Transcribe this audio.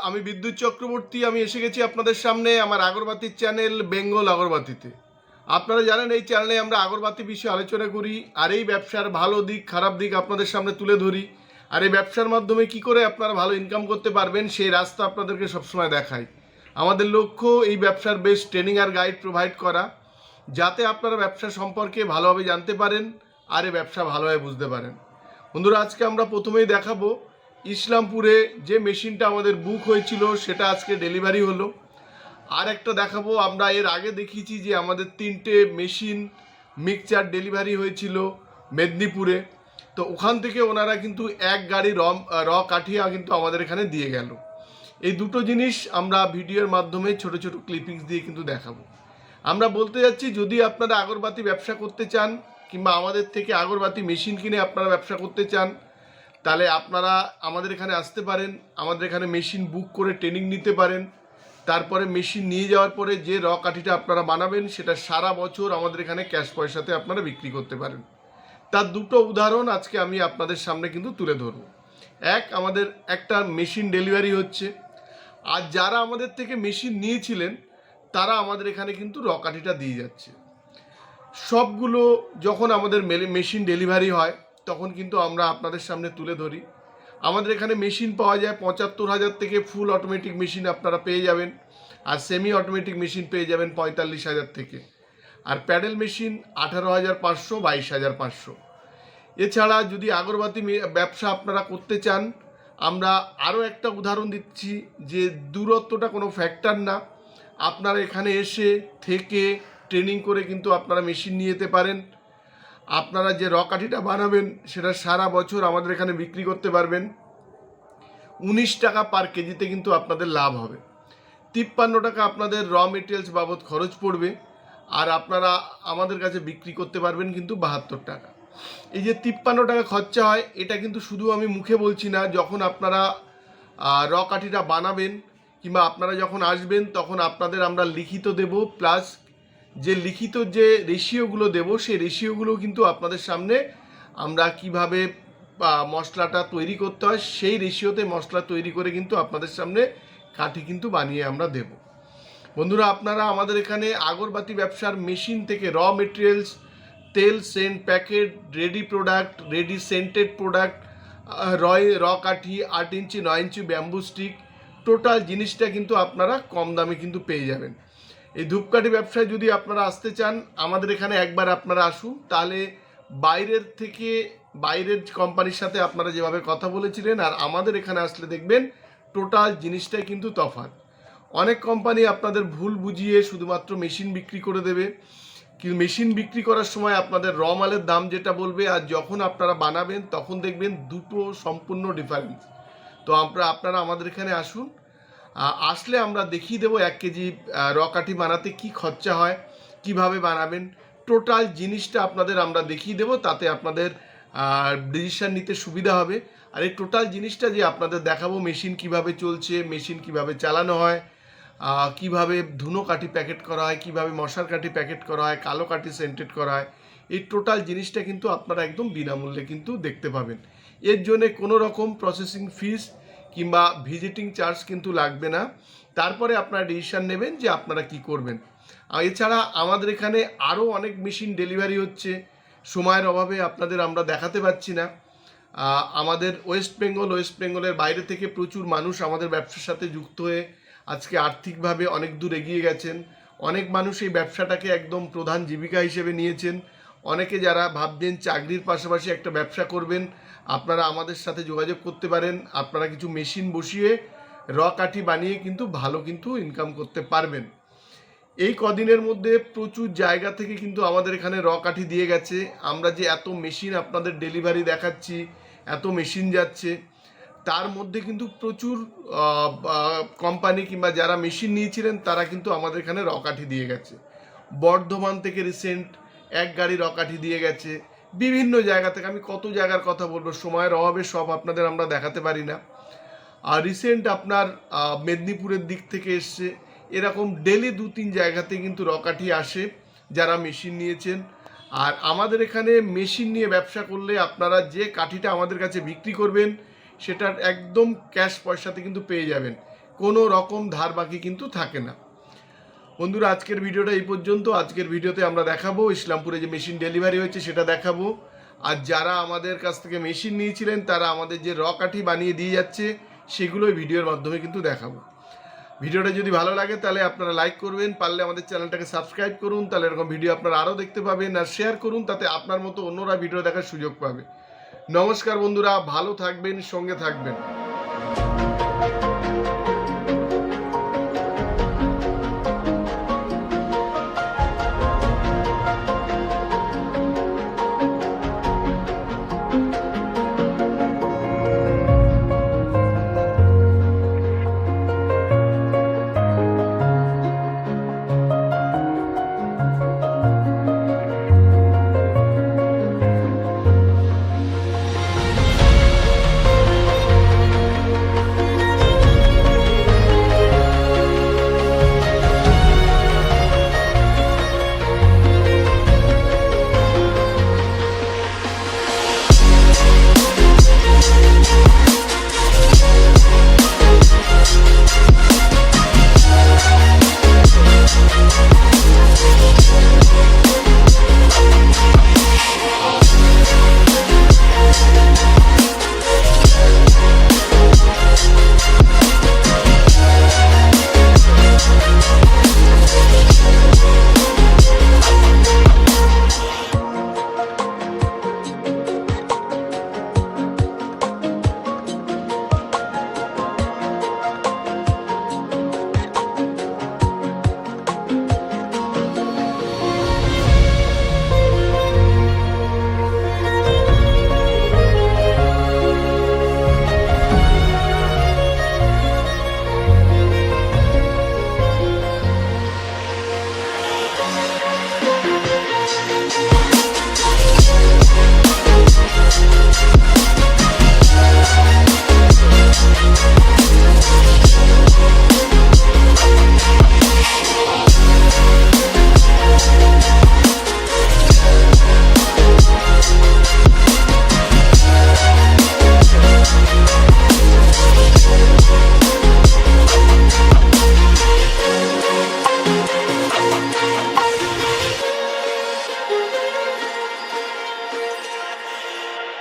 আমি বিদ্যুৎ চক্রবর্তী। আমি এসে গেছি আপনাদের সামনে আমার আগরবাতির চ্যানেল বেঙ্গল আগরবাতিতে। আপনারা জানেন এই চ্যানেলে আমরা আগরবাতি বিষয়ে আলোচনা করি, আর এই ব্যবসার ভালো দিক খারাপ দিক আপনাদের সামনে তুলে ধরি, আর এই ব্যবসার মাধ্যমে কি করে আপনারা ভালো ইনকাম করতে পারবেন সেই রাস্তা আপনাদেরকে সবসময় দেখাই। আমাদের লক্ষ্য এই ব্যবসার বেস্ট ট্রেনিং আর গাইড প্রোভাইড করা, যাতে আপনারা ব্যবসা সম্পর্কে ভালোভাবে জানতে পারেন আর এই ব্যবসা ভালোভাবে বুঝতে পারেন। বন্ধুরা, আজকে আমরা প্রথমেই দেখাবো ইসলামপুরে যে মেশিনটা আমাদের বুক হয়েছিল সেটা আজকে ডেলিভারি হলো। আর একটা দেখাবো, আমরা এর আগে দেখিয়েছি যে আমাদের 3টে মেশিন মিক্সচার ডেলিভারি হয়েছিল মেদিনীপুরে। তো ওখান থেকে ওনারা কিন্তু এক গাড়ি র কাঠিয়া কিন্তু আমাদের এখানে দিয়ে গেল। এই দুটো জিনিস আমরা ভিডিওর মাধ্যমে ছোট ছোট ক্লিপিংস দিয়ে কিন্তু দেখাবো। আমরা বলতে যাচ্ছি, যদি আপনারা আগরবাতি ব্যবসা করতে চান কিংবা আমাদের থেকে আগরবাতি মেশিন কিনে আপনারা ব্যবসা করতে চান, তাহলে আপনারা আমাদের এখানে আসতে পারেন। আমাদের এখানে মেশিন বুক করে ট্রেনিং নিতে পারেন। তারপরে মেশিন নিয়ে যাওয়ার পরে যে র কাঠিটা আপনারা বানাবেন সেটা সারা বছর আমাদের এখানে ক্যাশ পয়সাতে আপনারা বিক্রি করতে পারেন। তার দুটো উদাহরণ আজকে আমি আপনাদের সামনে কিন্তু তুলে ধরব। আমাদের একটা মেশিন ডেলিভারি হচ্ছে, আর যারা আমাদের থেকে মেশিন নিয়েছিলেন তারা আমাদের এখানে কিন্তু র কাঠিটা দিয়ে যাচ্ছে। সবগুলো যখন আমাদের মেশিন ডেলিভারি হয় তখন কিন্তু আমরা আপনাদের সামনে তুলে ধরি। আমাদের এখানে মেশিন পাওয়া যায় 75,000 থেকে, ফুল অটোমেটিক মেশিন আপনারা পেয়ে যাবেন, আর সেমি অটোমেটিক মেশিন পেয়ে যাবেন 45,000 থেকে, আর প্যাডেল মেশিন 18,500, 22,500। এছাড়া যদি আগরবাতি ব্যবসা আপনারা করতে চান, আমরা আরও একটা উদাহরণ দিচ্ছি যে দূরত্বটা কোনো ফ্যাক্টর না। আপনারা এখানে এসে থেকে ট্রেনিং করে কিন্তু আপনারা মেশিন নিয়ে যেতে পারেন। আপনারা যে র কাঠিটা বানাবেন সেটা সারা বছর আমাদের এখানে বিক্রি করতে পারবেন। 19 টাকা পার কেজিতে কিন্তু আপনাদের লাভ হবে। 53 টাকা আপনাদের র মেটেরিয়ালস বাবদ খরচ পড়বে, আর আপনারা আমাদের কাছে বিক্রি করতে পারবেন কিন্তু 72 টাকা। এই যে 53 টাকা খরচা হয়, এটা কিন্তু শুধু আমি মুখে বলছি না। যখন আপনারা র কাঠিটা বানাবেন কিংবা আপনারা যখন আসবেন তখন আপনাদের আমরা লিখিত দেব, প্লাস যে লিখিত যে রেশিওগুলো দেব সেই রেশিওগুলো কিন্তু আপনাদের সামনে আমরা কিভাবে মশলাটা তৈরি করতে হয় সেই রেশিওতে মশলা তৈরি করে কিন্তু আপনাদের সামনে কাঠি কিন্তু বানিয়ে আমরা দেব। বন্ধুরা, আপনারা আমাদের এখানে আগরবাতি ব্যবসার মেশিন থেকে র মেটেরিয়ালস, তেল, scent, packet, ready product, ready scented product, raw কাঠি, 8 inch 9 inch bamboo stick, total জিনিসটা কিন্তু আপনারা কম দামে কিন্তু পেয়ে যাবেন। এই ধূপকাঠি ব্যবসায় যদি আপনারা আসতে চান, আমাদের এখানে একবার আপনারা আসুন, তাহলে বাইরের কোম্পানির সাথে আপনারা যেভাবে কথা বলেছিলেন আর আমাদের এখানে আসলে দেখবেন টোটাল জিনিসটাই কিন্তু তফাৎ। অনেক কোম্পানি আপনাদের ভুল বুঝিয়ে শুধুমাত্র মেশিন বিক্রি করে দেবে, কিন্তু মেশিন বিক্রি করার সময় আপনাদের র মালের দাম যেটা বলবে আর যখন আপনারা বানাবেন তখন দেখবেন দুটো সম্পূর্ণ ডিফারেন্স। তো আপনারা আমাদের এখানে আসুন, আসলে আমরা দেখিয়ে দেবো 1 কেজি র কাঠি বানাতে কি খরচা হয়, কিভাবে বানাবেন, টোটাল জিনিসটা আপনাদের আমরা দেখিয়ে দেবো। তাতে আপনাদের ডিসিশন নিতে সুবিধা হবে। আর এই টোটাল জিনিসটা যে আপনাদের দেখাবো, মেশিন কিভাবে চলছে, মেশিন কিভাবে চালানো হয়, কিভাবে ধুনো কাঠি প্যাকেট করা হয়, কিভাবে মশার কাঠি প্যাকেট করা হয়, কালো কাঠি সেন্টেড করা হয়, এই টোটাল জিনিসটা কিন্তু আপনারা একদম বিনামূল্যে কিন্তু দেখতে পাবেন। এর জন্যে কোনো রকম প্রসেসিং ফিস কিংবা ভিজিটিং চার্জ কিন্তু লাগবে না। তারপরে আপনারা ডিসিশন নেবেন যে আপনারা কি করবেন। এছাড়া আমাদের এখানে আরও অনেক মেশিন ডেলিভারি হচ্ছে, সময়ের অভাবে আপনাদের আমরা দেখাতে পাচ্ছি না। আমাদের ওয়েস্ট বেঙ্গলের বাইরে থেকে প্রচুর মানুষ আমাদের ব্যবসার সাথে যুক্ত হয়ে আজকে আর্থিকভাবে অনেক দূর এগিয়ে গেছেন। অনেক মানুষ এই ব্যবসাটাকে একদম প্রধান জীবিকা হিসেবে নিয়েছেন। অনেকে যারা ভাবছেন চাকরির পাশাপাশি একটা ব্যবসা করবেন, আপনারা আমাদের সাথে যোগাযোগ করতে পারেন। আপনারা কিছু মেশিন বসিয়ে র কাঠি বানিয়ে কিন্তু ভালো কিন্তু ইনকাম করতে পারবেন। এই কদিনের মধ্যে প্রচুর জায়গা থেকে কিন্তু আমাদের এখানে র কাঠি দিয়ে গেছে। আমরা যে এত মেশিন আপনাদের ডেলিভারি দেখাচ্ছি, এত মেশিন যাচ্ছে, তার মধ্যে কিন্তু প্রচুর কোম্পানি কিংবা যারা মেশিন নিয়েছিলেন তারা কিন্তু আমাদের এখানে র কাঠি দিয়ে গেছে। বর্ধমান থেকে রিসেন্ট 1 গাড়ি র কাঠি দিয়ে গেছে। বিভিন্ন জায়গা থেকে, আমি কত জায়গার কথা বলবো, সময়ের অভাবে সব আপনাদের আমরা দেখাতে পারি না। আর রিসেন্ট আপনার মেদিনীপুরের দিক থেকে এসছে। এরকম ডেলি 2-3 জায়গাতে কিন্তু র কাঠি আসে যারা মেশিন নিয়েছেন। আর আমাদের এখানে মেশিন নিয়ে ব্যবসা করলে আপনারা যে কাঠিটা আমাদের কাছে বিক্রি করবেন সেটার একদম ক্যাশ পয়সাতে কিন্তু পেয়ে যাবেন। কোনো রকম ধার বাকি কিন্তু থাকে না। বন্ধুরা, আজকের ভিডিওটা এই পর্যন্ত। আজকের ভিডিওতে আমরা দেখাবো ইসলামপুরে যে মেশিন ডেলিভারি হয়েছে সেটা দেখাবো, আর যারা আমাদের কাছ থেকে মেশিন নিয়েছিলেন তারা আমাদের যে র কাঠি বানিয়ে দিয়ে যাচ্ছে সেগুলোই ভিডিওর মাধ্যমে কিন্তু দেখাবো। ভিডিওটা যদি ভালো লাগে তাহলে আপনারা লাইক করবেন, পারলে আমাদের চ্যানেলটাকে সাবস্ক্রাইব করুন, তাহলে এরকম ভিডিও আপনারা আরও দেখতে পাবেন, আর শেয়ার করুন, তাতে আপনার মতো অন্যরা ভিডিও দেখার সুযোগ পাবে। নমস্কার বন্ধুরা, ভালো থাকবেন, সঙ্গে থাকবেন।